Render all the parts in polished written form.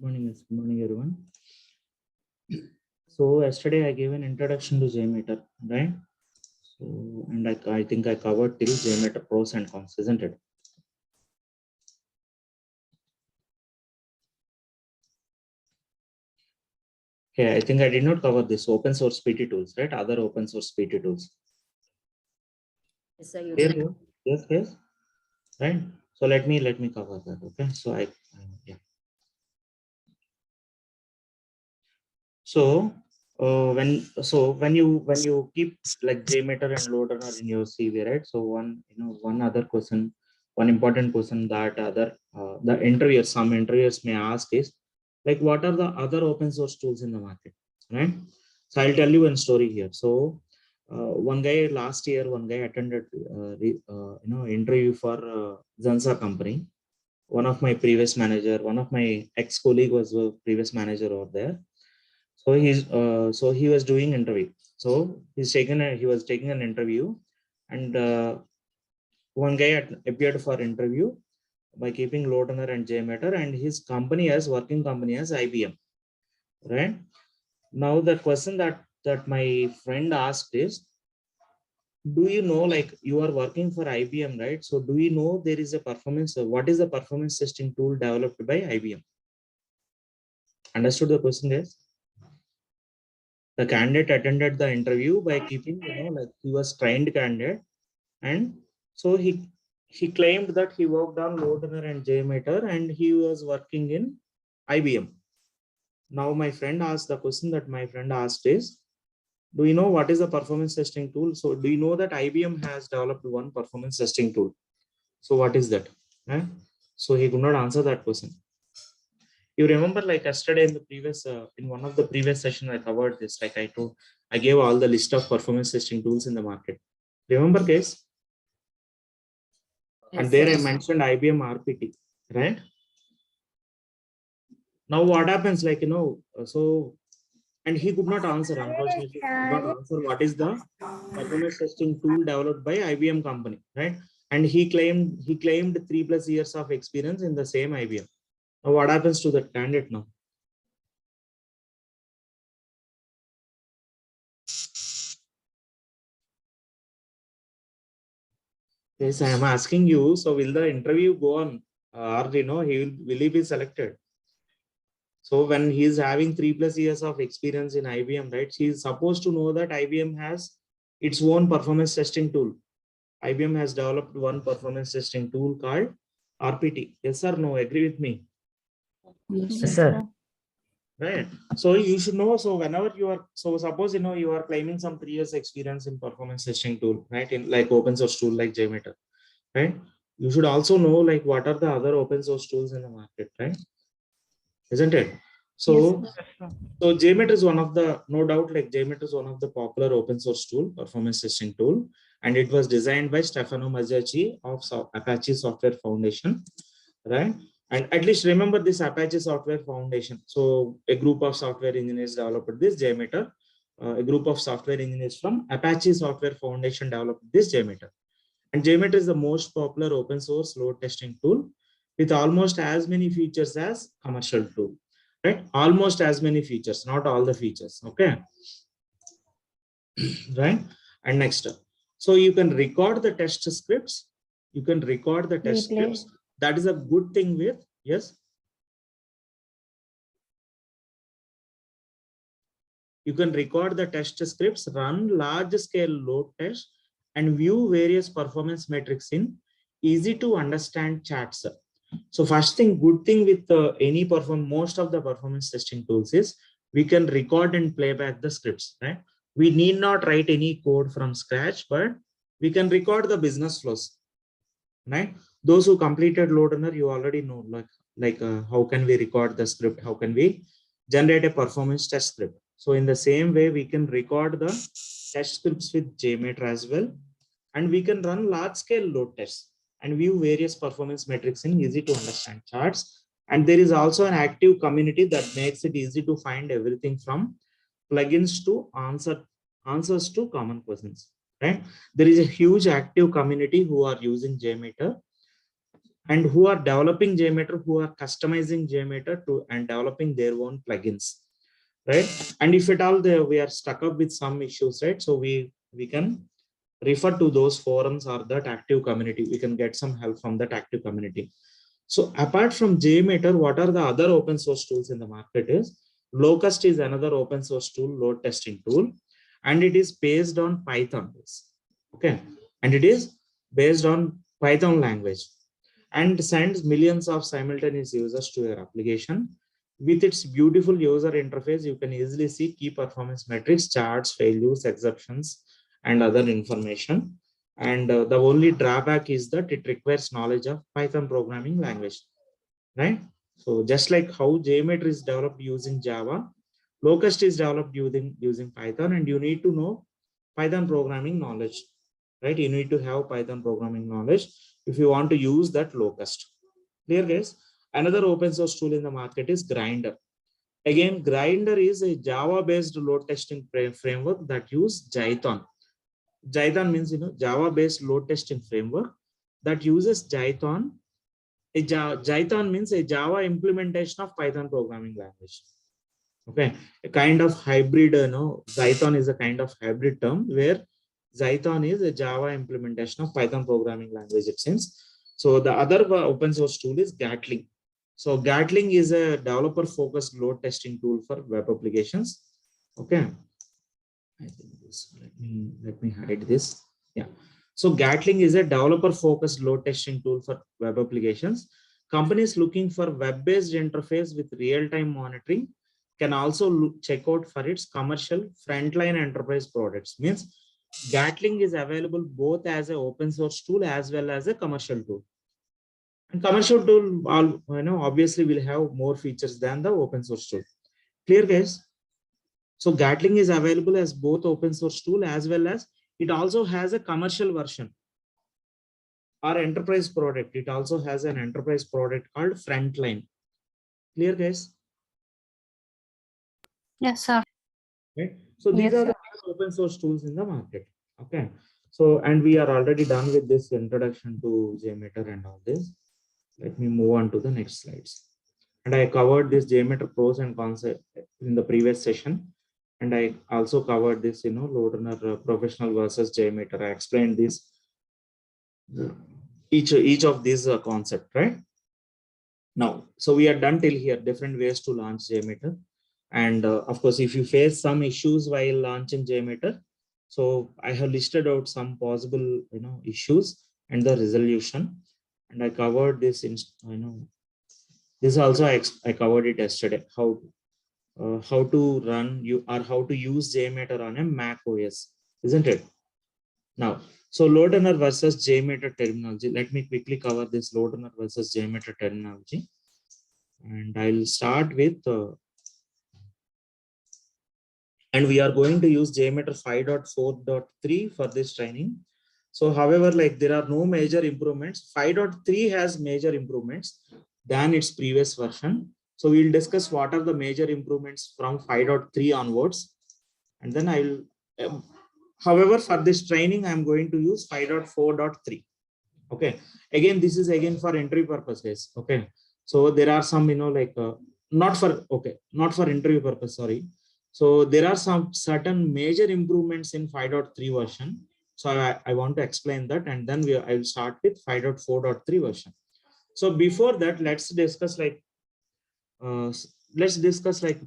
morning, yes. Good morning, everyone. So yesterday I gave an introduction to JMeter, right? So and I think I covered till JMeter pros and cons, isn't it? Okay, I think I did not cover this open source PT tools, right? Other open source PT tools. Yes, sir, you Here, did. yes, right? So let me cover that. Okay, so yeah. So when you keep like JMeter and load runner in your CV, right? So one other question, one important question that some interviewers may ask is like, what are the other open source tools in the market, right? So I'll tell you one story here. So one guy last year, attended interview for Zansa company. One of my previous manager, one of my ex-colleague was a previous manager over there. So he was doing interview. So he was taking an interview, and one guy appeared for interview by keeping load runner and JMeter, and his company as working company as IBM. Right now, the question that my friend asked is, do you know, like, you are working for IBM, right? So do you know there is a performance? What is the performance testing tool developed by IBM? Understood the question, guys? The candidate attended the interview by keeping, like, he was trained candidate, and so he claimed that he worked on load runner and JMeter, and he was working in IBM. Now my friend asked the question that my friend asked is, do you know what is the performance testing tool? So do you know that IBM has developed one performance testing tool? So what is that? So he could not answer that question. You remember, like, yesterday in the previous in one of the previous session I covered this, like I gave all the list of performance testing tools in the market. Remember, guys? Yes, and there sir. I mentioned IBM RPT, right? Now what happens, like, so, and he could not answer, unfortunately, could not answer what is the performance testing tool developed by IBM company, right? And he claimed 3+ years of experience in the same IBM. Now what happens to that candidate now? Yes, I am asking you. So will the interview go on, or will he be selected? So when he is having 3+ years of experience in IBM, right? He is supposed to know that IBM has its own performance testing tool. IBM has developed one performance testing tool called RPT. Yes or no? Agree with me? Yes, sir. Right. So you should know. So whenever you are, so suppose you are claiming some 3 years experience in performance testing tool, right? In like open source tool like JMeter, right? You should also know, like, what are the other open source tools in the market, right? Isn't it? So, Yes, so JMeter is one of the, no doubt, like JMeter is one of the popular open source tool, performance testing tool, and it was designed by Stefano Mazzacchi of Apache Software Foundation, right? And at least remember this Apache Software Foundation. So a group of software engineers developed this JMeter. A group of software engineers from Apache Software Foundation developed this JMeter. And JMeter is the most popular open source load testing tool with almost as many features as commercial tool, right? Almost as many features, not all the features. Okay. Right. And next, so you can record the test scripts. You can record the test scripts. That is a good thing with, yes. You can record the test scripts, run large scale load tests, and view various performance metrics in easy to understand charts. So first thing, good thing with most of the performance testing tools is we can record and play back the scripts, right? We need not write any code from scratch, but we can record the business flows, right? Those who completed load runner, you already know, like how can we record the script? How can we generate a performance test script? So in the same way, we can record the test scripts with JMeter as well, and we can run large scale load tests and view various performance metrics in easy to understand charts. And there is also an active community that makes it easy to find everything from plugins to answers to common questions, right? There is a huge active community who are using JMeter. and who are developing JMeter, who are customizing JMeter to and developing their own plugins, right? And if at all we are stuck up with some issues, right? So we can refer to those forums or that active community. We can get some help from that active community. So apart from JMeter, what are the other open source tools in the market is Locust is another open source tool, load testing tool, and it is based on Python. Okay, and it is based on Python language and sends millions of simultaneous users to your application. With its beautiful user interface, you can easily see key performance metrics, charts, failures, exceptions, and other information. And the only drawback is that it requires knowledge of Python programming language, right? So just like how JMeter is developed using Java, Locust is developed using Python, and you need to know Python programming knowledge, right? You need to have Python programming knowledge if you want to use that Locust. Clear, guys? Another open source tool in the market is Grinder. Again, Grinder is a Java-based load testing framework that uses Jython. Jython means Java-based load testing framework that uses Jython. Jython means a Java implementation of Python programming language. Okay, a kind of hybrid. Jython is a kind of hybrid term where Jython is a Java implementation of Python programming language. It seems. So the other open source tool is Gatling. So Gatling is a developer-focused load testing tool for web applications. Okay, I think this. Let me hide this. Yeah. So Gatling is a developer-focused load testing tool for web applications. Companies looking for web-based interface with real-time monitoring can also check out for its commercial frontline enterprise products. Means Gatling is available both as an open source tool as well as a commercial tool. And commercial tool, obviously will have more features than the open source tool. Clear, guys? So Gatling is available as both open source tool as well as it also has a commercial version or enterprise product. It also has an enterprise product called Frontline. Clear, guys? Yes, sir. Okay. So these are the open source tools in the market. Okay. So, and we are already done with this introduction to JMeter and all this. Let me move on to the next slides. And I covered this JMeter pros and cons in the previous session. And I also covered this, load runner professional versus JMeter. I explained this, each of these concept, right? Now, so we are done till here, different ways to launch JMeter. And of course, if you face some issues while launching JMeter, so I have listed out some possible, issues and the resolution. And I covered this in, this also I covered it yesterday, how to run you or how to use JMeter on a Mac OS, isn't it? Now, so load runner versus JMeter terminology. Let me quickly cover this load runner versus JMeter terminology. And I'll start with, and we are going to use JMeter 5.4.3 for this training. So however, like there are no major improvements. 5.3 has major improvements than its previous version. So we'll discuss what are the major improvements from 5.3 onwards. And then however, for this training, I'm going to use 5.4.3. Okay. Again, this is again for entry purposes. Okay. So there are some, not for interview purpose, sorry. So there are some certain major improvements in 5.3 version. So I want to explain that, and then I will start with 5.4.3 version. So before that, let's discuss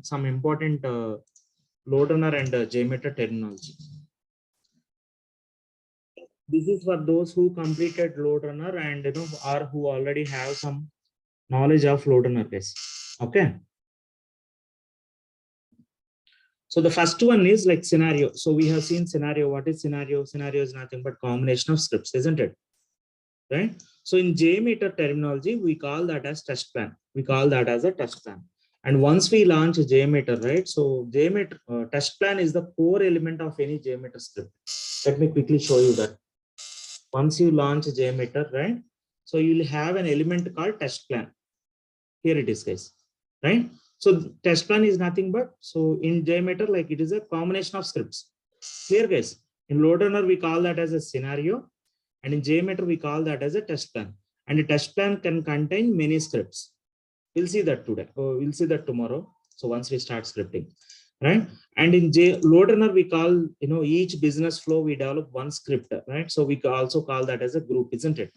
some important load runner and JMeter terminology. This is for those who completed load runner and or who already have some knowledge of load runner case. Okay. So the first one is like scenario. So we have seen scenario. What is scenario? Scenario is nothing but combination of scripts, isn't it? Right. So in JMeter terminology, we call that as test plan. We call that as a test plan. And once we launch JMeter, right? So JMeter test plan is the core element of any JMeter script. Let me quickly show you that. Once you launch JMeter, right? So you'll have an element called test plan. Here it is, guys. Right? So test plan is nothing but, so in JMeter, like it is a combination of scripts. Clear, guys? In load runner, we call that as a scenario. And in JMeter, we call that as a test plan. And a test plan can contain many scripts. We'll see that today. We'll see that tomorrow. So once we start scripting, right? And in load runner, we call, each business flow, we develop one script, right? So we also call that as a group, isn't it?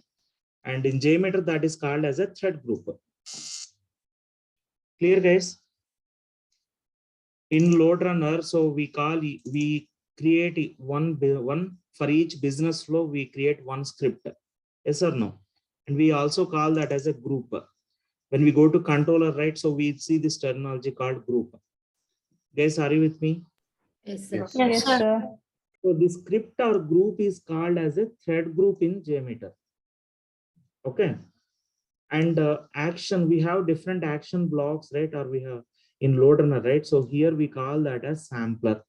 And in JMeter, that is called as a thread group. Clear, guys? In load runner, so we create one for each business flow, we create one script. Yes or no? And we also call that as a group. When we go to controller, right? So we see this terminology called group. Guys, are you with me? Yes, sir. Yes, sir. So the script or group is called as a thread group in JMeter. Okay. And action, we have different action blocks, right? Or we have in load runner, right? So here we call that as sampler.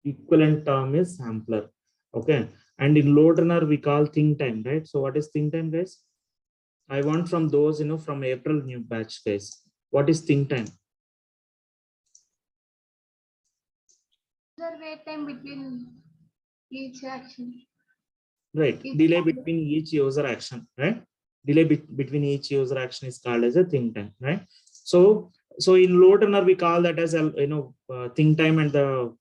Equivalent term is sampler. Okay. And in load runner, we call think time, right? So what is think time, guys? I want from those, from April new batch, guys. What is think time? Sir, wait time between each action. Right. Delay between each user action, right? Delay between each user action is called as a think time, right? So in load runner, we call that as think time, and the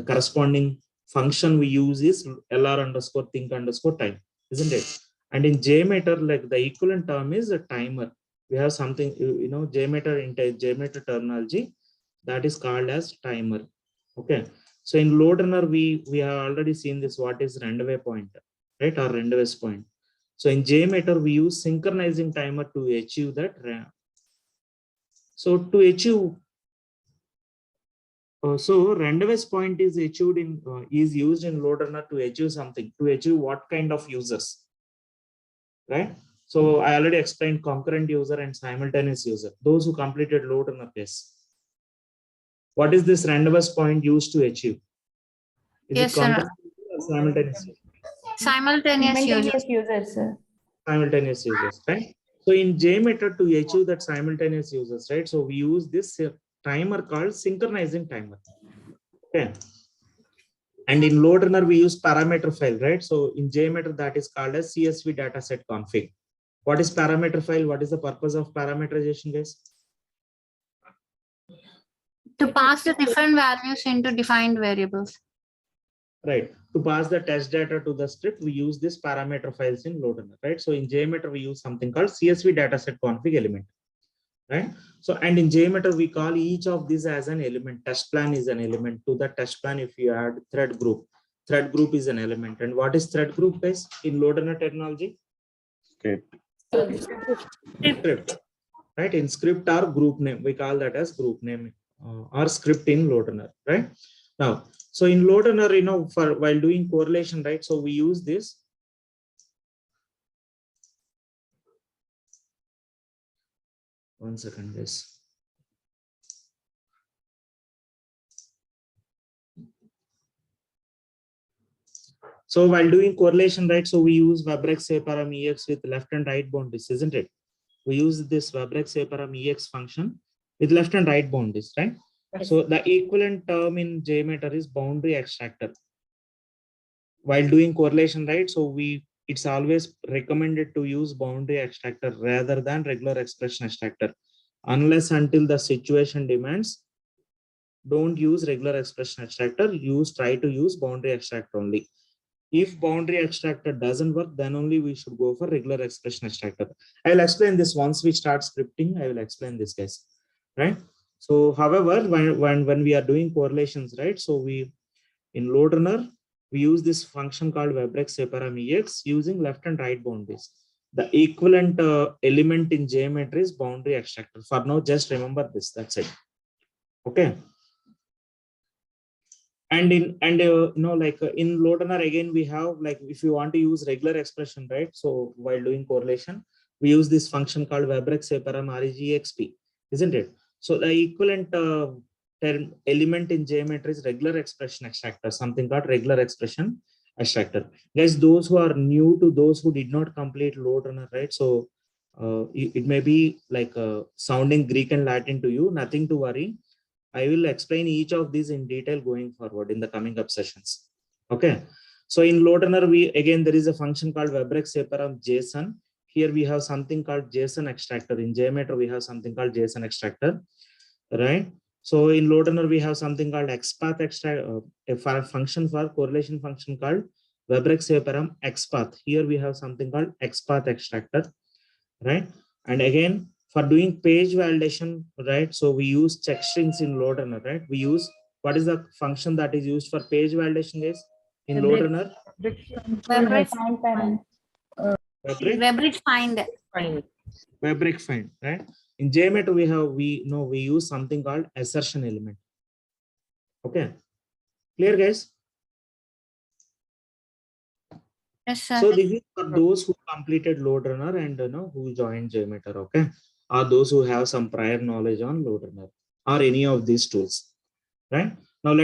corresponding function we use is LR underscore think underscore time, isn't it? And in JMeter, like the equivalent term is a timer. We have something, JMeter in JMeter terminology, that is called as timer. Okay. So in load runner, we have already seen this, what is rendezvous point, right? Or rendezvous point. So in JMeter, we use synchronizing timer to achieve that. So to achieve, so rendezvous point is achieved in, is used in load runner to achieve something, to achieve what kind of users, right? So I already explained concurrent user and simultaneous user, those who completed load runner case. What is this rendezvous point used to achieve? Is Yes, it sir. concurrent or simultaneous? Simultaneous users. Simultaneous users, sir. Simultaneous users, right? So in JMeter, to achieve that simultaneous users, right? So we use this timer called synchronizing timer. Okay. And in load runner, we use parameter file, right? So in JMeter, that is called as CSV dataset config. What is parameter file? What is the purpose of parameterization, guys? To pass the different values into defined variables. Right. To pass the test data to the script, we use this parameter files in load runner, right? So in JMeter, we use something called CSV dataset config element, right? So, and in JMeter, we call each of these as an element. Test plan is an element. To the test plan, if you add thread group is an element. And what is thread group, guys, in load runner technology? Script, right? In script or group name, we call that as group name or script in load runner, right? Now, so in load runner, for while doing correlation, right? So we use this. One second, guys. So while doing correlation, right? So we use Webrex separam EX with left and right boundaries, isn't it? We use this Webrex separam EX function with left and right boundaries, right? Yes. So the equivalent term in JMeter is boundary extractor. While doing correlation, right? So it's always recommended to use boundary extractor rather than regular expression extractor, unless until the situation demands. Don't use regular expression extractor. Try to use boundary extractor only. If boundary extractor doesn't work, then only we should go for regular expression extractor. I will explain this once we start scripting. I will explain this, guys, right? So however, when we are doing correlations, right? So in load runner, we use this function called Webrex separam EX using left and right boundaries. The equivalent element in JMeter is boundary extractor. For now, just remember this. That's it. Okay. And in load runner, again, we have, like, if you want to use regular expression, right? So while doing correlation, we use this function called Webrex separam REGXP, isn't it? So the equivalent term element in JMeter is regular expression extractor, something called regular expression extractor. Guys, those who are new to those who did not complete load runner, right? So it may be like sounding Greek and Latin to you, nothing to worry. I will explain each of these in detail going forward in the coming up sessions. Okay. So in load runner, there is a function called WebEx_JSON. Here we have something called JSON extractor. In JMeter, we have something called JSON extractor, right? So in load runner, we have something called XPath extractor, a function for correlation function called WebEx_XPath. Here we have something called XPath extractor, right? And again, for doing page validation, right? So we use check strings in load runner, right? We use, what is the function that is used for page validation, guys? In load runner, WebRich find. WebRick find, right? In JMeter, we use something called assertion element. Okay, clear, guys? Yes, sir. So this is for those who completed load runner and who joined JMeter, okay, or those who have some prior knowledge on load runner or any of these tools, right? Now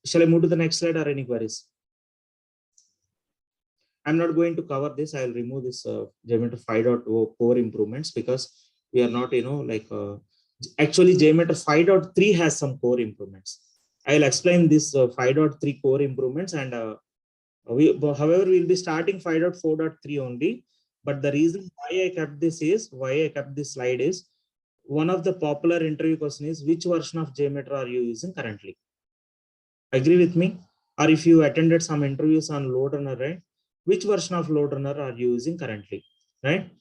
shall I move to the next slide or any queries? I'm not going to cover this. I'll remove this JMeter 5.0 core improvements because we are not, actually JMeter 5.3 has some core improvements. I'll explain this 5.3 core improvements, and however, we'll be starting 5.4.3 only. But the reason why I kept this slide is, one of the popular interview question is, which version of JMeter are you using currently? Agree with me? Or if you attended some interviews on load runner, right? Which version of load runner are you using currently, right?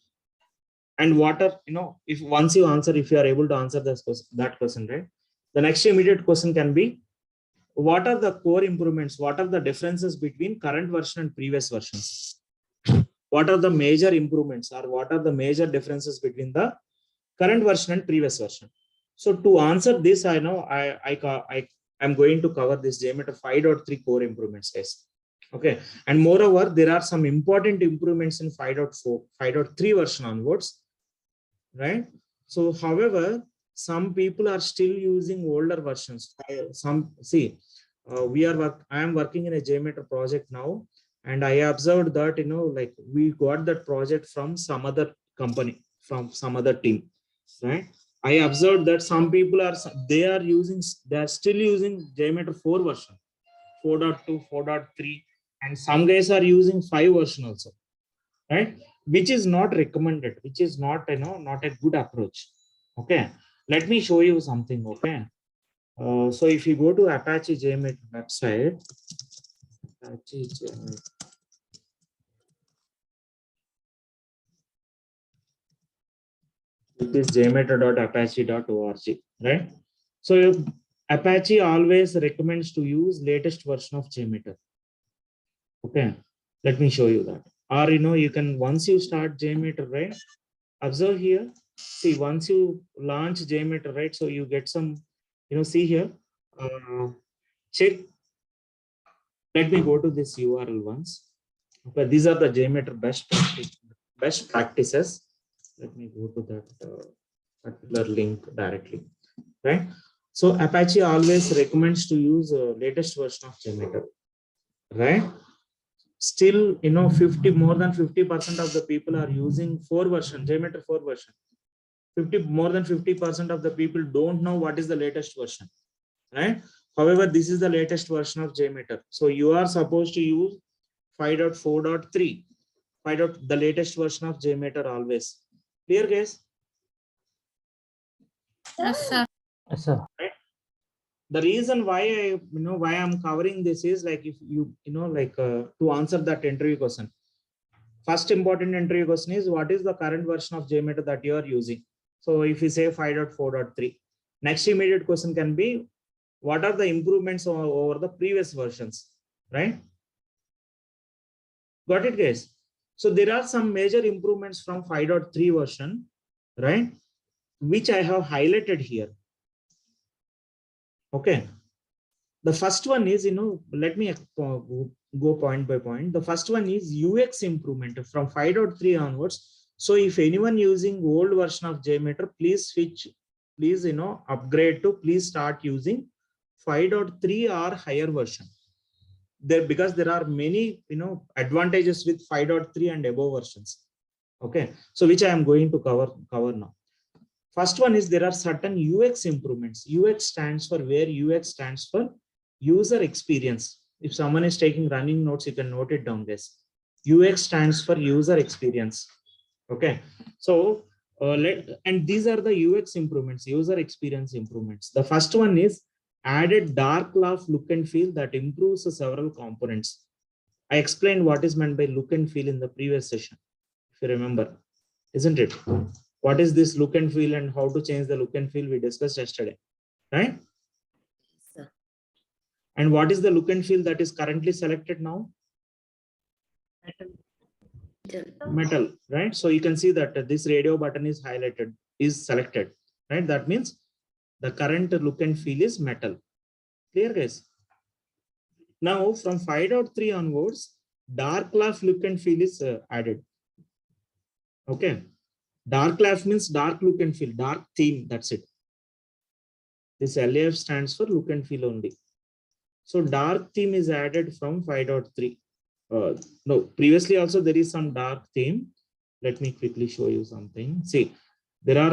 And what are, if once you answer, if you are able to answer that question, right? The next immediate question can be, what are the core improvements? What are the differences between current version and previous versions? What are the major improvements, or what are the major differences between the current version and previous version? So to answer this, I know I'm going to cover this JMeter 5.3 core improvements, guys. Okay, and moreover, there are some important improvements in 5.4, 5.3 version onwards, right? So, however, some people are still using older versions. I am working in a JMeter project now, and I observed that, we got that project from some other company, from some other team, right? I observed that some people are still using JMeter 4 version, 4.2, 4.3, and some guys are using 5 version also, right? Which is not recommended, which is not, not a good approach. Okay, let me show you something. Okay, so if you go to Apache JMeter website, Apache JMeter, it is jmeter.apache.org, right? So Apache always recommends to use latest version of JMeter. Okay, let me show you that. Or you can, once you start JMeter, right? Observe here. See, once you launch JMeter, right? So you get some, see here. Check. Let me go to this URL once. Okay, these are the JMeter best practices. Let me go to that particular link directly, right? So Apache always recommends to use latest version of JMeter, right? Still, more than 50% of the people are using 4 version, JMeter 4 version. More than 50% of the people don't know what is the latest version, right? However, this is the latest version of JMeter. So you are supposed to use 5.4.3, the latest version of JMeter always. Clear, guys? Yes, sir. Yes, sir. Right? The reason why why I'm covering this is, like, if to answer that interview question. First important interview question is, what is the current version of JMeter that you are using? So if you say 5.4.3, next immediate question can be, what are the improvements over the previous versions, right? Got it, guys? So there are some major improvements from 5.3 version, right? Which I have highlighted here. Okay. The first one is, let me go point by point. The first one is UX improvement from 5.3 onwards. So if anyone using old version of JMeter, please switch, please, upgrade to, please start using 5.3 or higher version. Because there are many, advantages with 5.3 and above versions. Okay. So which I am going to cover now. First one is, there are certain UX improvements. UX stands for user experience. If someone is taking running notes, you can note it down, guys. UX stands for user experience. Okay. So and these are the UX improvements, user experience improvements. The first one is added dark cloth look and feel that improves several components. I explained what is meant by look and feel in the previous session, if you remember, isn't it? What is this look and feel and how to change the look and feel we discussed yesterday, right? Sir. And what is the look and feel that is currently selected now? Metal, right? So you can see that this radio button is highlighted, is selected, right? That means the current look and feel is metal. Clear, guys? Now from 5.3 onwards, dark cloth look and feel is added. Okay. Dark cloth means dark look and feel, dark theme, that's it. This LAF stands for look and feel only. So dark theme is added from 5.3. No, previously also there is some dark theme. Let me quickly show you something. See, there are,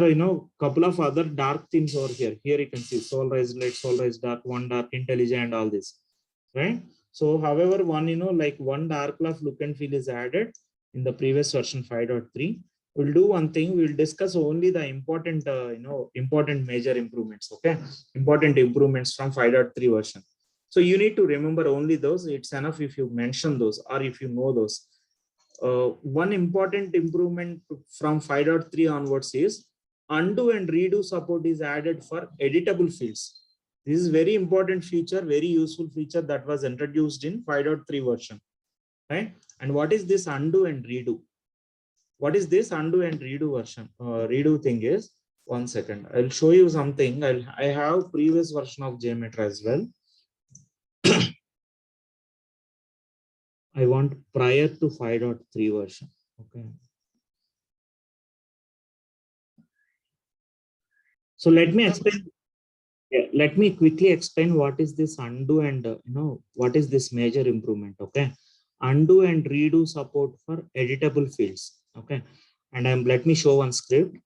couple of other dark themes over here. Here you can see soul rise light, soul rise dark, one dark intelligent, and all this, right? So however, one, like one dark cloth look and feel is added in the previous version 5.3. We'll do one thing. We'll discuss only the important, important major improvements. Okay. Important improvements from 5.3 version. So you need to remember only those. It's enough if you mention those or if you know those. One important improvement from 5.3 onwards is undo and redo support is added for editable fields. This is very important feature, very useful feature that was introduced in 5.3 version, right? And what is this undo and redo? What is this undo and redo version? Redo thing is, one second, I'll show you something. I have previous version of JMeter as well. I want prior to 5.3 version. Okay. So let me explain. Yeah, let me quickly explain what is this undo and what is this major improvement. Okay. Undo and redo support for editable fields. Okay. And let me show one script.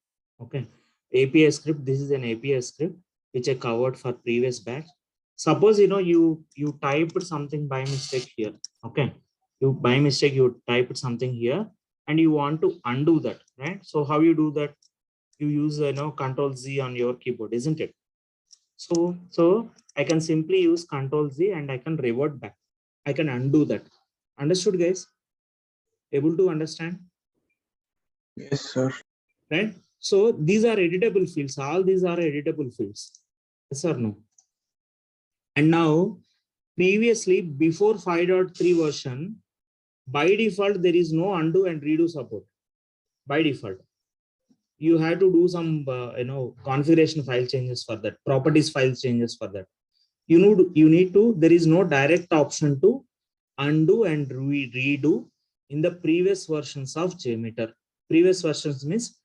Okay. API script. This is an API script which I covered for previous batch. Suppose you typed something by mistake here. Okay. You by mistake you typed something here and you want to undo that, right? So how you do that? You use Control Z on your keyboard, isn't it? So I can simply use Control Z and I can revert back. I can undo that. Understood, guys? Able to understand? Yes, sir. Right? So these are editable fields. All these are editable fields. Yes or no? And now, previously, before 5.3 version, by default, there is no undo and redo support. By default, you have to do some, configuration file changes for that, properties file changes for that. You need to, there is no direct option to undo and redo in the previous versions of JMeter. Previous versions means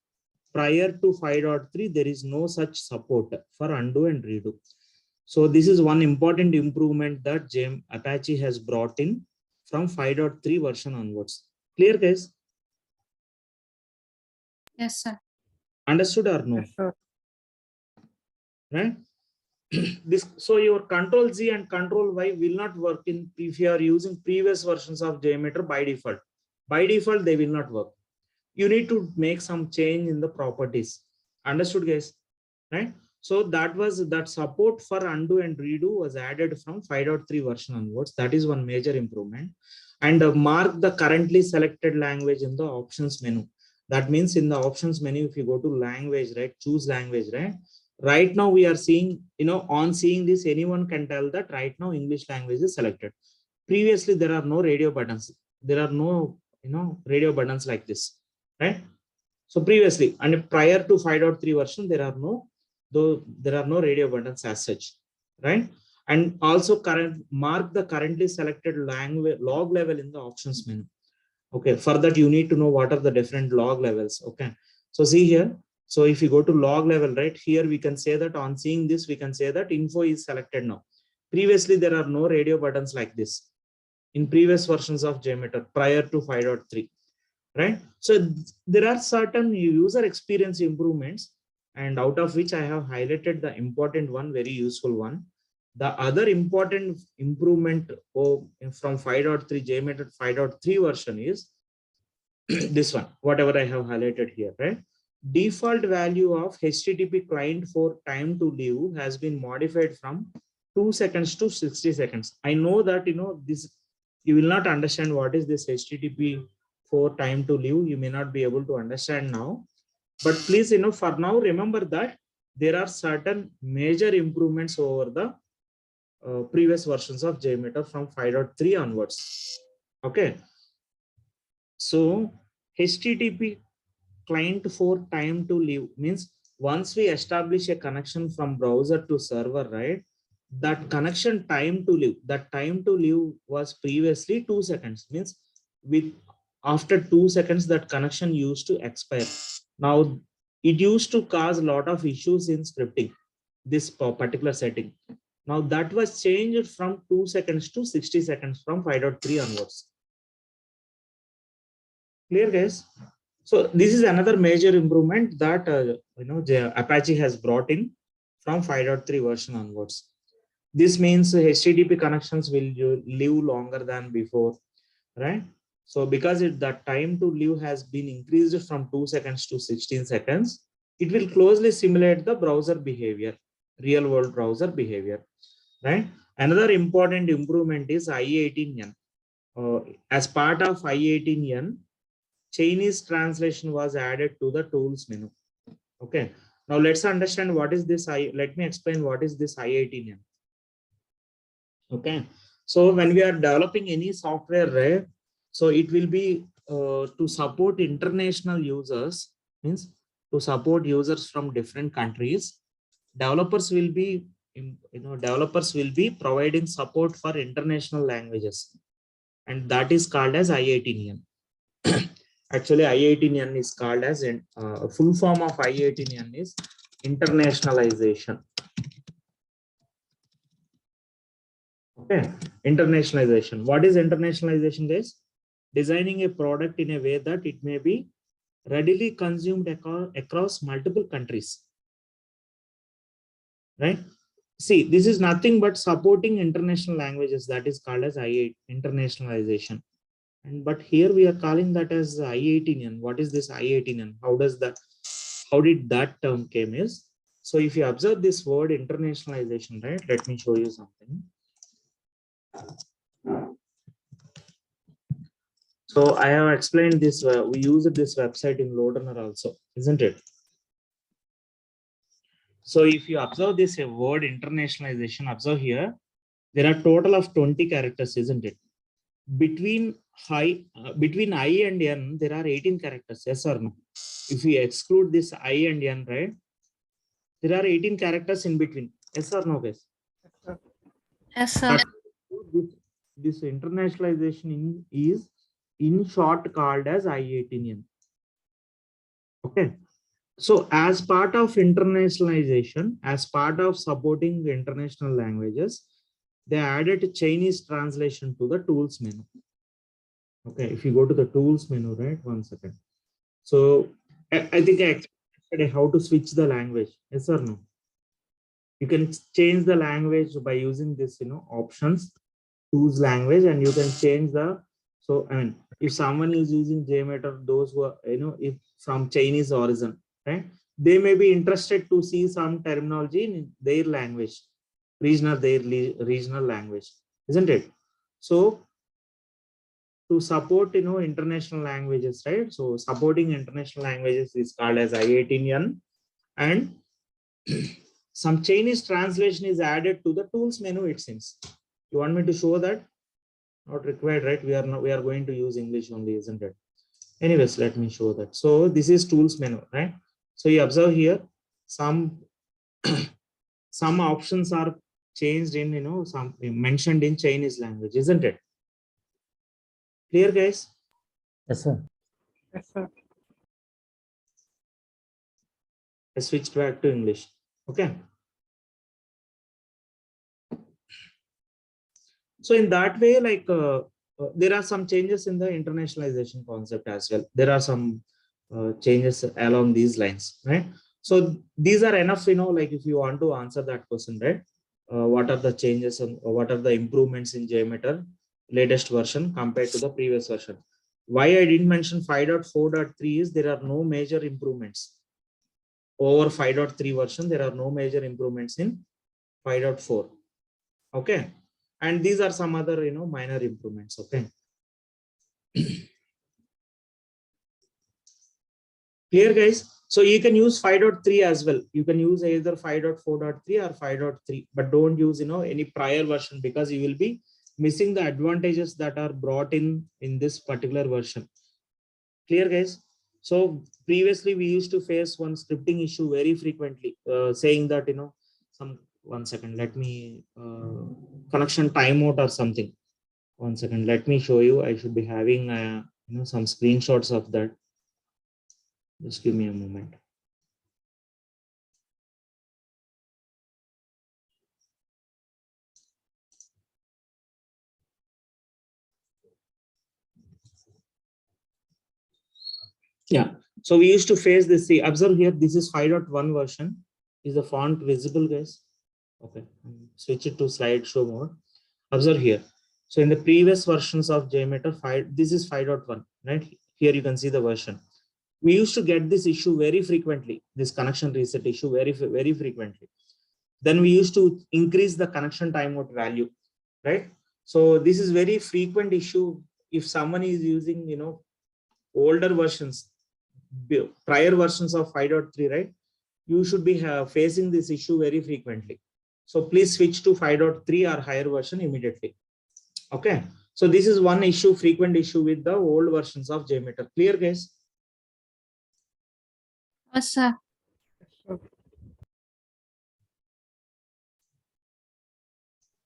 prior to 5.3, there is no such support for undo and redo. So this is one important improvement that Apache has brought in from 5.3 version onwards. Clear, guys? Yes, sir. Understood or no? Yes, sir. Right? So your Control Z and Control Y will not work in if you are using previous versions of JMeter by default. By default, they will not work. You need to make some change in the properties. Understood, guys? Right? So that support for undo and redo was added from 5.3 version onwards. That is one major improvement. And mark the currently selected language in the options menu. That means in the options menu, if you go to language, right, choose language, right? Right now we are seeing, on seeing this, anyone can tell that right now English language is selected. Previously, there are no radio buttons. There are no, radio buttons like this, right? So previously, and prior to 5.3 version, there are no radio buttons as such, right? And also mark the currently selected language log level in the options menu. Okay, for that you need to know what are the different log levels. Okay, so see here. So if you go to log level, right here, we can say that on seeing this, we can say that info is selected now. Previously, there are no radio buttons like this in previous versions of JMeter prior to 5.3, right? So there are certain user experience improvements, and out of which I have highlighted the important one, very useful one. The other important improvement from 5.3 JMeter 5.3 version is this one, whatever I have highlighted here, right? Default value of HTTP client for time to live has been modified from 2 seconds to 60 seconds. I know that, this, you will not understand what is this HTTP for time to live. You may not be able to understand now, but please, for now, remember that there are certain major improvements over the previous versions of JMeter from 5.3 onwards. Okay. So HTTP client for time to live means once we establish a connection from browser to server, right? That connection time to live was previously 2 seconds, means with after 2 seconds that connection used to expire. Now it used to cause a lot of issues in scripting, this particular setting. Now that was changed from 2 seconds to 60 seconds from 5.3 onwards. Clear, guys? So this is another major improvement that Apache has brought in from 5.3 version onwards. This means HTTP connections will live longer than before, right? So because the time to live has been increased from 2 seconds to 16 seconds, it will closely simulate the browser behavior, real world browser behavior, right? Another important improvement is I18N. As part of I18N, Chinese translation was added to the tools menu. Okay. Now let's understand what is this. Let me explain what is this I18N. Okay. So when we are developing any software, right? So it will be to support international users, means to support users from different countries. Developers will be, providing support for international languages, and that is called as I18N. Actually, I18N is called as full form of I18N is internationalization. Okay, internationalization. What is internationalization, guys? Designing a product in a way that it may be readily consumed across multiple countries. Right? See, this is nothing but supporting international languages. That is called as I8 internationalization. But here we are calling that as I18N. What is this I18N? How did that term came is? So if you observe this word internationalization, right? Let me show you something. So I have explained this. We use this website in Loader also, isn't it? So if you observe this word internationalization, observe here, there are total of 20 characters, isn't it? Between I and N, there are 18 characters, yes or no? If we exclude this I and N, right, there are 18 characters in between, yes or no, guys? Yes, sir. This internationalization is in short called as I18N. Okay. So as part of internationalization, as part of supporting the international languages, they added Chinese translation to the tools menu. Okay, if you go to the tools menu, right, 1 second. So I think I explained how to switch the language, yes or no? You can change the language by using this, options, choose language, and you can change the, so I mean, if someone is using JMeter, those who are, if from Chinese origin, right, they may be interested to see some terminology in their language, regional language, isn't it? So to support, international languages, right? So supporting international languages is called as I18N, and some Chinese translation is added to the tools menu, it seems. You want me to show that? Not required, right? We are going to use English only, isn't it? Anyways, let me show that. So this is tools menu, right? So you observe here some some options are changed in, some mentioned in Chinese language, isn't it? Clear, guys? Yes, sir. Yes, sir. I switched back to English. Okay. So in that way, like there are some changes in the internationalization concept as well. There are some changes along these lines, right? So these are enough, like if you want to answer that question, right? what are the changes and what are the improvements in JMeter latest version compared to the previous version. Why I didn't mention 5.4.3 is there are no major improvements over 5.3 version. There are no major improvements in 5.4. Okay, and these are some other minor improvements. Okay. Clear, guys? So you can use 5.3 as well. You can use either 5.4.3 or 5.3, but don't use any prior version, because you will be missing the advantages that are brought in this particular version. Clear, guys? So previously we used to face one scripting issue very frequently, saying that some 1 second, let me connection timeout or something. 1 second, let me show you. I should be having some screenshots of that. Just give me a moment. Yeah, so we used to face this. See, observe here, this is 5.1 version. Is the font visible, guys? Okay, switch it to slideshow mode. Observe here. So in the previous versions of JMeter 5, this is 5.1, right? Here you can see the version. We used to get this issue very frequently, this connection reset issue very frequently. Then we used to increase the connection timeout value, right? So this is very frequent issue if someone is using older versions, prior versions of 5.3, right? You should be facing this issue very frequently. So please switch to 5.3 or higher version immediately. Okay, so this is one issue, frequent issue with the old versions of JMeter. Clear, guys? Yes, sir.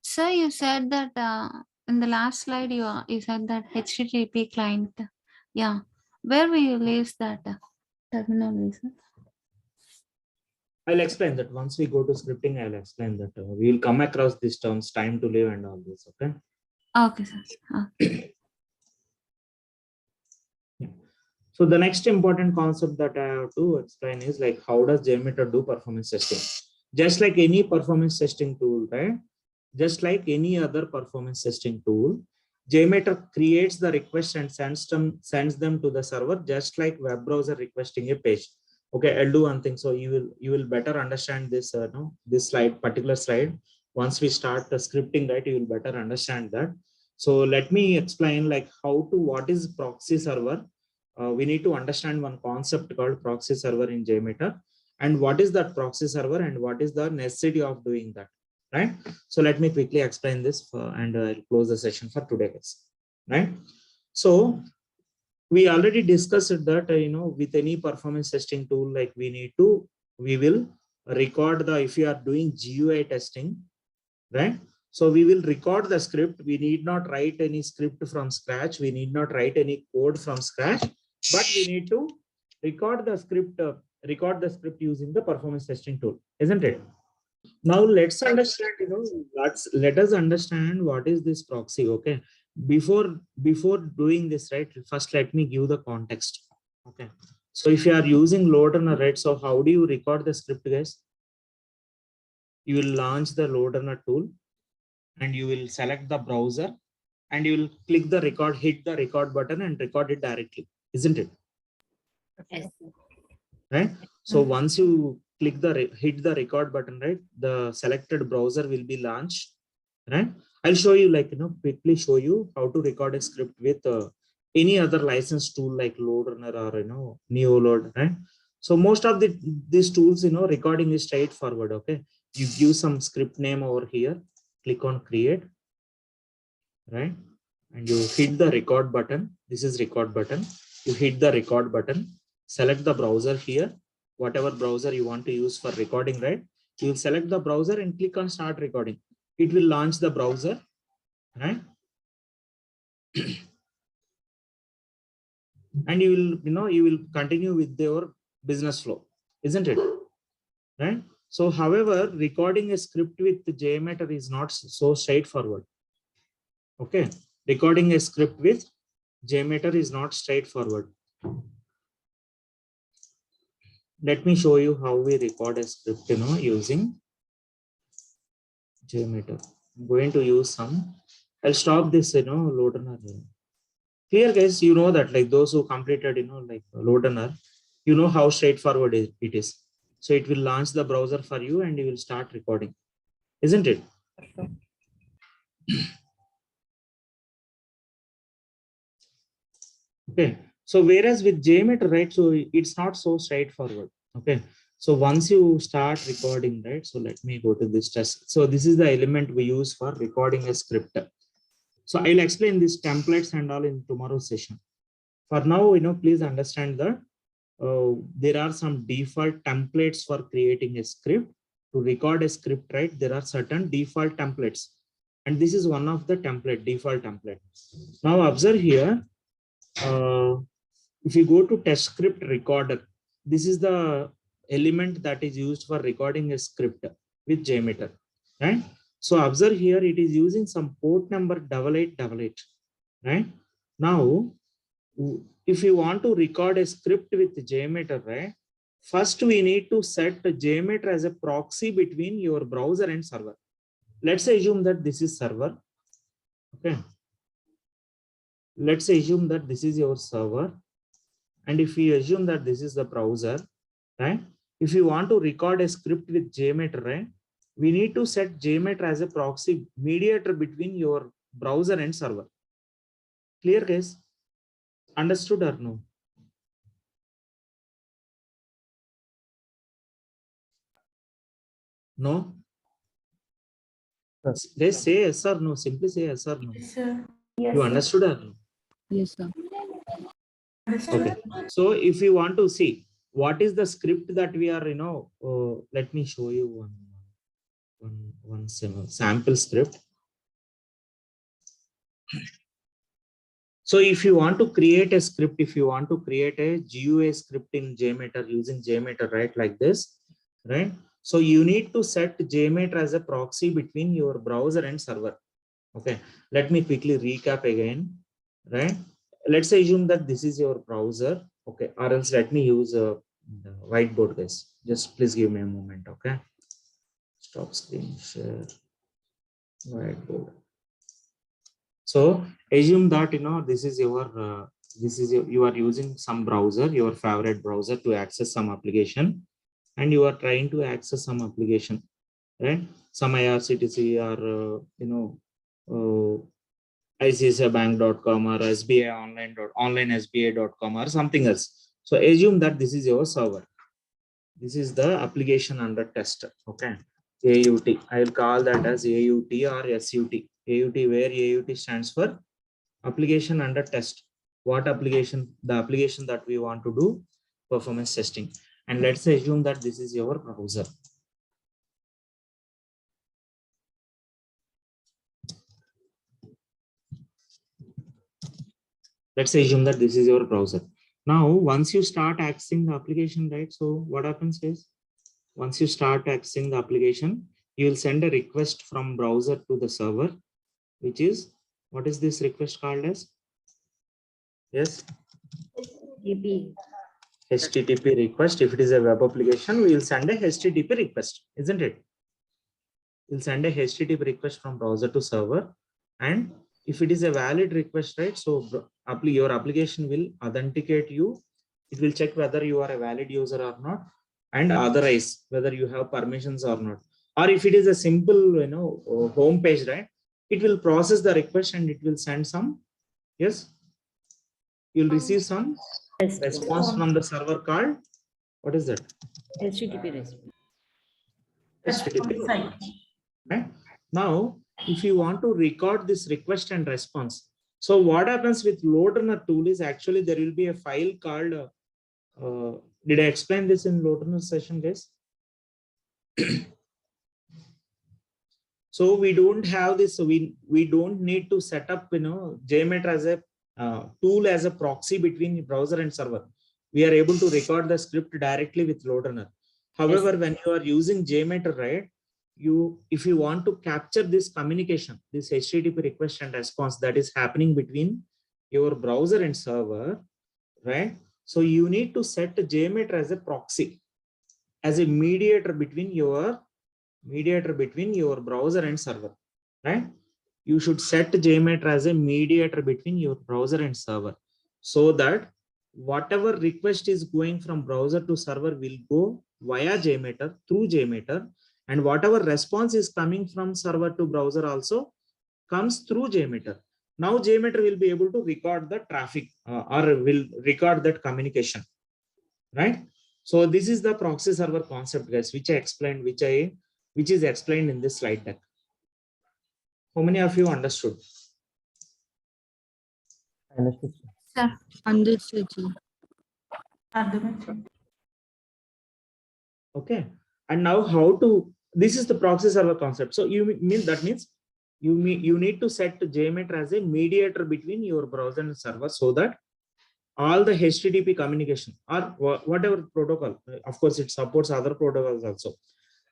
Sir, you said that in the last slide you said that HTTP client. Yeah, where will you list that terminal? I'll explain that once we go to scripting. I'll explain that we will come across these terms, time to live and all this. Okay. Okay, sir. Okay. Yeah. So the next important concept that I have to explain is like, how does JMeter do performance testing? Just like any performance testing tool, right? Just like any other performance testing tool, JMeter creates the request and sends them to the server, just like web browser requesting a page. Okay, I'll do one thing. So you will better understand this this particular slide. Once we start the scripting, right, you will better understand that. So let me explain like what is proxy server. We need to understand one concept called proxy server in JMeter, and what is that proxy server and what is the necessity of doing that, right? So let me quickly explain this and I'll close the session for today, guys. Right? So we already discussed that with any performance testing tool, like we will record the, if you are doing GUI testing, right? So we will record the script. We need not write any script from scratch. We need not write any code from scratch, but we need to record the script using the performance testing tool, isn't it? Now let's understand, let us understand what is this proxy. Okay, before doing this, right, first let me give the context. Okay, so if you are using load runner, right, so how do you record the script, guys? You will launch the load runner tool and you will select the browser and you will click the record, hit the record button and record it directly, isn't it? Yes. Right? So once you click hit the record button, right, the selected browser will be launched, right? I'll show you, like, quickly show you how to record a script with any other license tool like LoadRunner or NeoLoad, right? So most of these tools, recording is straightforward. Okay, you give some script name over here, click on create, right, and you hit the record button. This is record button. You hit the record button, select the browser here, whatever browser you want to use for recording, right? You will select the browser and click on start recording. It will launch the browser, right? And you will continue with your business flow, isn't it? Right? So however, recording a script with JMeter is not so straightforward. Okay, recording a script with JMeter is not straightforward. Let me show you how we record a script, using JMeter. I'm going to use some. I'll stop this, load runner. Clear, guys? You know that, like those who completed, like load runner, you know how straightforward it is. So it will launch the browser for you and you will start recording, isn't it? Okay. So whereas with JMeter, right? So it's not so straightforward. Okay. So once you start recording, right? So let me go to this test. So this is the element we use for recording a script. So I'll explain these templates and all in tomorrow's session. For now, please understand that there are some default templates for creating a script. To record a script, right? There are certain default templates. And this is one of the default template. Now observe here. If you go to test script recorder, this is the element that is used for recording a script with JMeter, right? So observe here, it is using some port number 8888, right? Now, if you want to record a script with JMeter, right? First, we need to set JMeter as a proxy between your browser and server. Let's assume that this is server, okay? Let's assume that this is your server. And if we assume that this is the browser, right? If you want to record a script with JMeter, right? We need to set JMeter as a proxy mediator between your browser and server. Clear, guys? Understood or no? No? They say yes or no. Simply say yes or no. Yes, sir. You understood or no? Yes, sir. Okay. So if you want to see what is the script that we are, let me show you one sample script. So if you want to create a script, if you want to create a GUI script in JMeter using JMeter, right, like this, right? So you need to set JMeter as a proxy between your browser and server. Okay, let me quickly recap again, right? Let's assume that this is your browser, okay, or else let me use a whiteboard, guys. Just please give me a moment, okay? Stop screen share, whiteboard. So assume that this is your you are using some browser, your favorite browser, to access some application, and you are trying to access some application, right? Some IRCTC or ICICIbank.com or SBI online SBI.com or something else. So assume that this is your server. This is the application under test. Okay. AUT. I will call that as AUT or SUT. AUT, where AUT stands for application under test. What application? The application that we want to do performance testing. And let's assume that this is your browser. Let's assume that this is your browser. Now, once you start accessing the application, right? So what happens is, once you start accessing the application, you will send a request from browser to the server, which is, what is this request called as? Yes. HTTP request. If it is a web application, we will send a HTTP request, isn't it? We'll send a HTTP request from browser to server. And if it is a valid request, right? So your application will authenticate you. It will check whether you are a valid user or not, and authorize whether you have permissions or not. Or if it is a simple, home page, right? It will process the request and it will send some, yes, you'll receive some response from the server called, what is that? HTTP response. HTTP. Right? Now, if you want to record this request and response, so what happens with load runner tool is actually there will be a file called, did I explain this in load runner session, guys? So we don't have this, we don't need to set up, JMeter as a tool as a proxy between browser and server. We are able to record the script directly with load runner. However, when you are using JMeter, right, if you want to capture this communication, this HTTP request and response that is happening between your browser and server, right? So you need to set JMeter as a proxy, as a mediator between your mediator between your browser and server, right? You should set JMeter as a mediator between your browser and server, so that whatever request is going from browser to server will go via JMeter, through JMeter, and whatever response is coming from server to browser also comes through JMeter. Now JMeter will be able to record the traffic or will record that communication, right? So this is the proxy server concept, guys, which I explained, which is explained in this slide deck. How many of you understood? Understood, sir. Sir. Understood, sir. Okay, and now how to, this is the proxy server concept. So you mean, that means you need to set JMeter as a mediator between your browser and server, so that all the HTTP communication or whatever protocol, of course it supports other protocols also,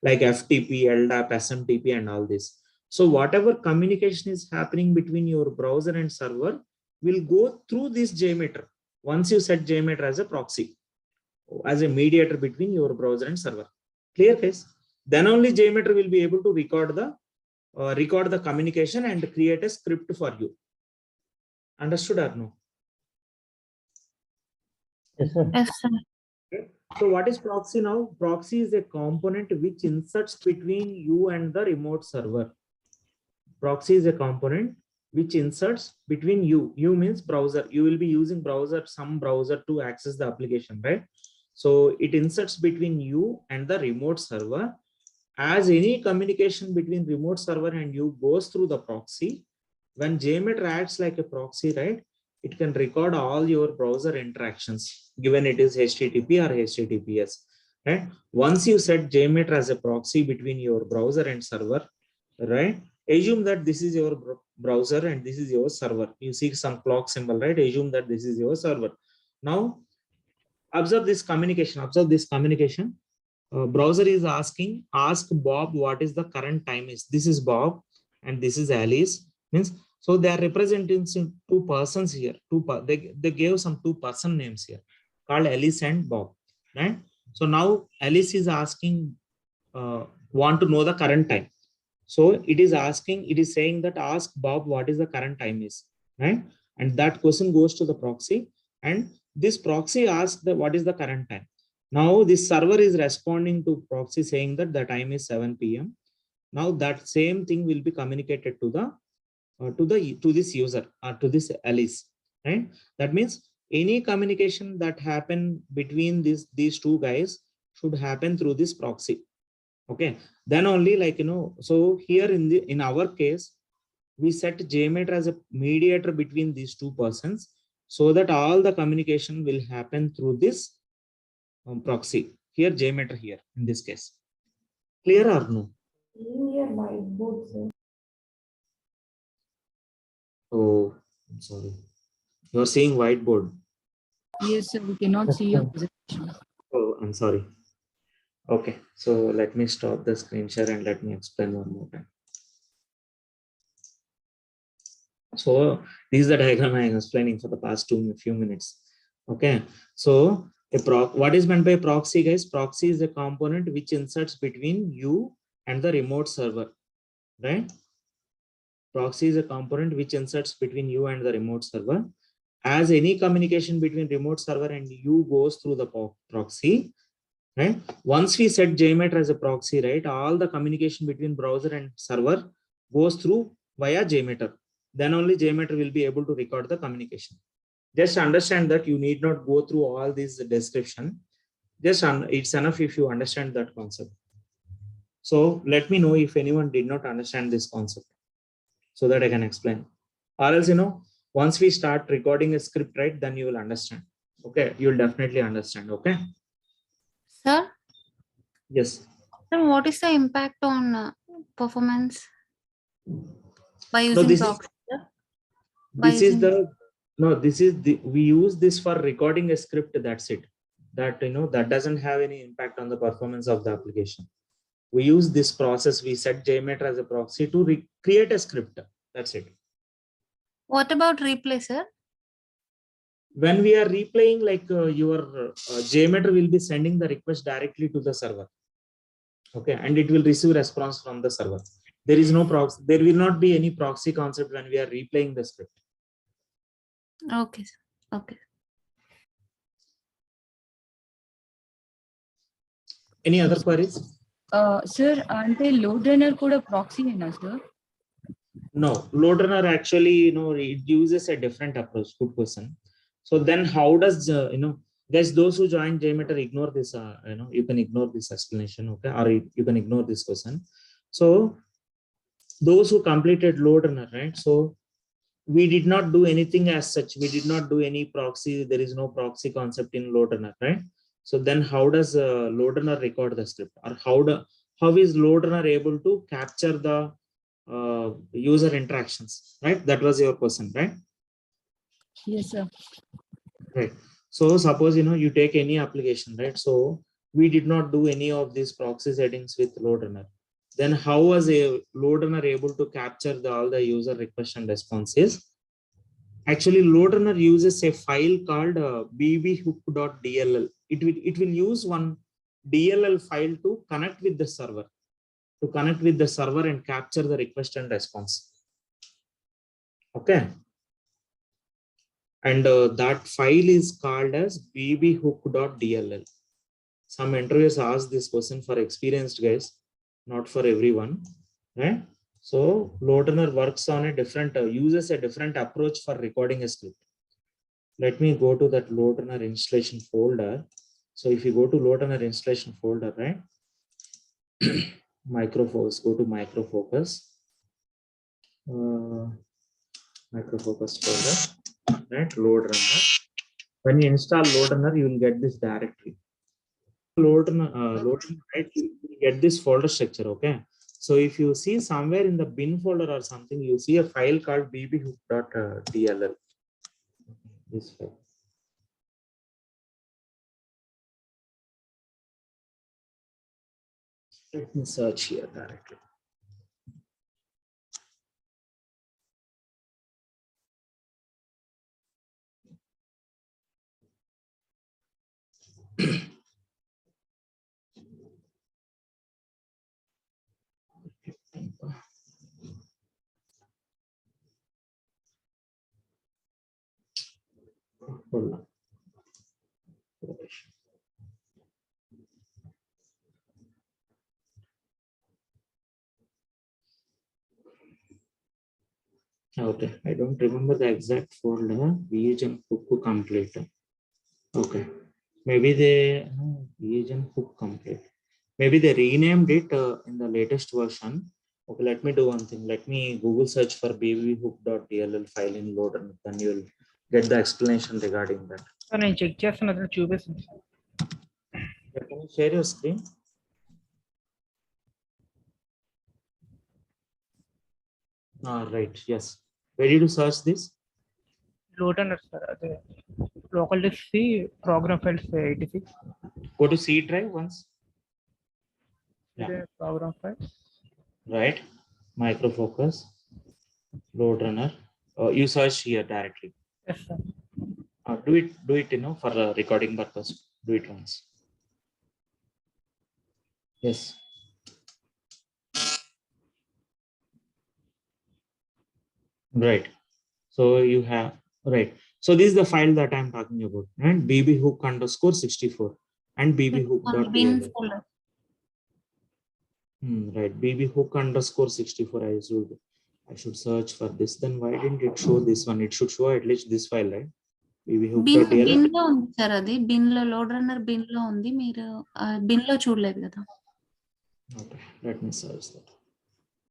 like FTP, LDAP, SMTP, and all this. So whatever communication is happening between your browser and server will go through this JMeter once you set JMeter as a proxy, as a mediator between your browser and server. Clear case? Then only JMeter will be able to record the communication and create a script for you. Understood or no? Yes, sir. Yes, sir. So what is proxy now? Proxy is a component which inserts between you and the remote server. Proxy is a component which inserts between you. You means browser. You will be using some browser to access the application, right? So it inserts between you and the remote server. As any communication between remote server and you goes through the proxy, when JMeter acts like a proxy, right, it can record all your browser interactions, given it is HTTP or HTTPS, right? Once you set JMeter as a proxy between your browser and server, right, assume that this is your browser and this is your server. You see some clock symbol, right? Assume that this is your server. Now observe this communication. Browser is asking, ask Bob what is the current time is. This is Bob and this is Alice. Means, so they are representing two persons here. They gave some two person names here called Alice and Bob, right? So now Alice is asking, want to know the current time. So it is saying that ask Bob what is the current time is, right? And that question goes to the proxy, and this proxy asks what is the current time. Now this server is responding to proxy saying that the time is 7 p.m. Now that same thing will be communicated to this user or to this Alice, right? That means any communication that happen between these two guys should happen through this proxy. Okay, then only, so here in our case, we set JMeter as a mediator between these two persons, so that all the communication will happen through this proxy. Here JMeter here in this case. Clear or no? Oh, I'm sorry. You're seeing whiteboard. Yes, sir. We cannot see your presentation. Oh, I'm sorry. Okay, so let me stop the screen share and let me explain one more time. So this is the diagram I am explaining for the past few minutes. Okay, so what is meant by proxy, guys? Proxy is a component which inserts between you and the remote server, right? Proxy is a component which inserts between you and the remote server. As any communication between remote server and you goes through the proxy, right? Once we set JMeter as a proxy, right, all the communication between browser and server goes through via JMeter. Then only JMeter will be able to record the communication. Just understand that you need not go through all this description. Just it's enough if you understand that concept. So let me know if anyone did not understand this concept, so that I can explain. Or else, once we start recording a script, right, then you will understand. Okay, you will definitely understand. Okay. Sir, Yes. then what is the impact on performance by No, using this proxy? is we use this for recording a script. That's it. That that doesn't have any impact on the performance of the application. We use this process. We set JMeter as a proxy to create a script. That's it. What about replay, sir? When we are replaying, your JMeter will be sending the request directly to the server. Okay, and it will receive response from the server. There is no proxy. There will not be any proxy concept when we are replaying the script. Okay. Okay. Any other queries? Sir, అంటే Lode Runner కూడా ప్రాక్సీనేనా sir? No, load runner actually, it uses a different approach. Good question. So then how does, guys, those who joined JMeter, ignore this, you can ignore this explanation, okay? Or you can ignore this question. So those who completed load runner, right? So we did not do anything as such. We did not do any proxy. There is no proxy concept in load runner, right? So then how does load runner record the script, or how is load runner able to capture the user interactions, right? That was your question, right? Yes, sir. Right. So suppose, you take any application, right? So we did not do any of these proxy settings with load runner. Then how was a load runner able to capture all the user request and responses? Actually, load runner uses a file called bbhook.dll. It will use one DLL file to connect with the server, and capture the request and response. Okay. And that file is called as bbhook.dll. Some interviewers ask this question for experienced guys, not for everyone, right? So load runner works on a different, uses a different approach for recording a script. Let me go to that load runner installation folder. So if you go to load runner installation folder, right? Microfocus, go to microfocus, microfocus folder, right? Load runner. When you install load runner, you will get this directory. Load runner, right? You will get this folder structure. Okay. So if you see somewhere in the bin folder or something, you see a file called bbhook.dll. This file. Let me search here directly. Hold on. Okay, I don't remember the exact folder. Agent hook complete. Okay, maybe they agent hook complete. Maybe they renamed it in the latest version. Okay, let me do one thing. Let me Google search for bbhook.dll file in loader. Then you'll get the explanation regarding that. నేను check చేస్తున్నది చూపిస్తుంది. Can you share your screen? Right. Yes. Where did you search this? Load అన్నారు sir, అదే local disk C program files 86 Go to C drive once. ఇదే program files. Right. Micro focus. Load runner. You search here directly. Yes sir. Do it, for recording purpose. Do it once. Yes. Right. So you have, right. So this is the file that I'm talking about, right? bbhook_64 and Bin bbhook.dll. folder. Right. bbhook_64. I should search for this. Then why didn't it show this one? It should show at least this file, right? bbhook.dll. Bin లో ఉంది sir, అది bin లో Lode Runner bin లో ఉంది. మీరు bin లో చూడలేదు కదా? Okay, let me search that.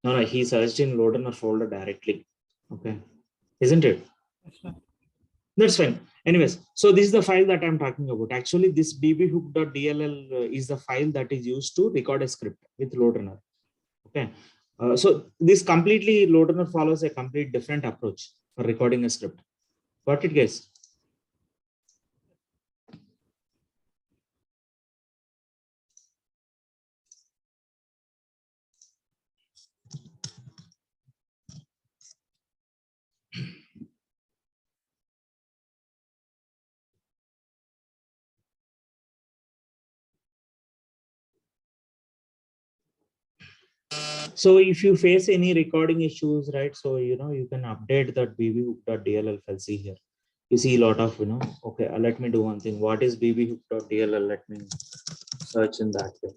No, he searched in load runner folder directly. Okay, isn't it? That's fine. Anyways, so this is the file that I'm talking about. Actually, this bbhook.dll is the file that is used to record a script with load runner. Okay, so this completely load runner follows a complete different approach for recording a script. Got it, guys? So if you face any recording issues, right? So you can update that bbhook.dll file. See here, you see a lot of Okay, let me do one thing. What is bbhook.dll? Let me search in that way.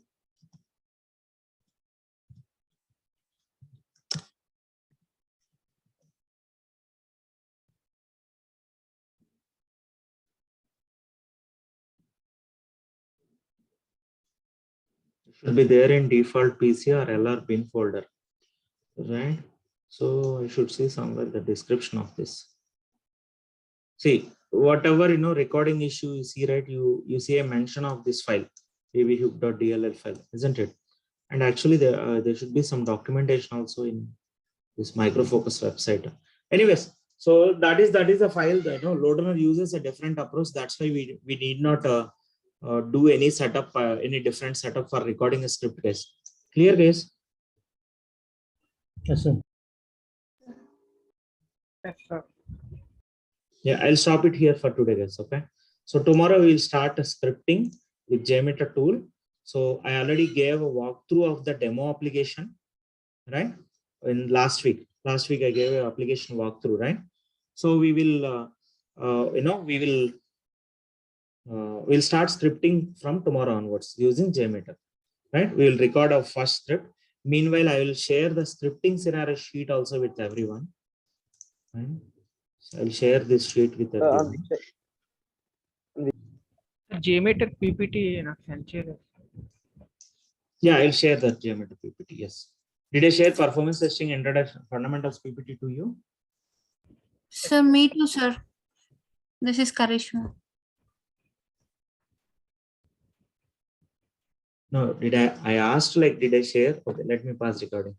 It should be there in default PC or LR bin folder, right? So I should see somewhere the description of this. See, whatever recording issue you see, right? You see a mention of this file, bbhook.dll file, isn't it? And actually, there should be some documentation also in this Micro Focus website. Anyways, so that is a file that Loader uses a different approach. That's why we need not do any setup, any different setup for recording a script, guys. Clear, guys? Yes, sir. Yes, sir. Yeah, I'll stop it here for today, guys. Okay. So tomorrow we'll start scripting with JMeter tool. So I already gave a walkthrough of the demo application, right? In last week I gave an application walkthrough, right? So we will, we'll start scripting from tomorrow onwards using JMeter, right? We will record our first script. Meanwhile, I will share the scripting scenario sheet also with everyone. Right? So I'll share this sheet with everyone. JMeter PPT నాకు send చేయలేదు. Yeah, I'll share that JMeter PPT. Yes. Did I share performance testing introduction fundamentals PPT to you? Sir, me too, sir. This is Karishma. No, I asked, like, did I share? Okay, let me pause recording.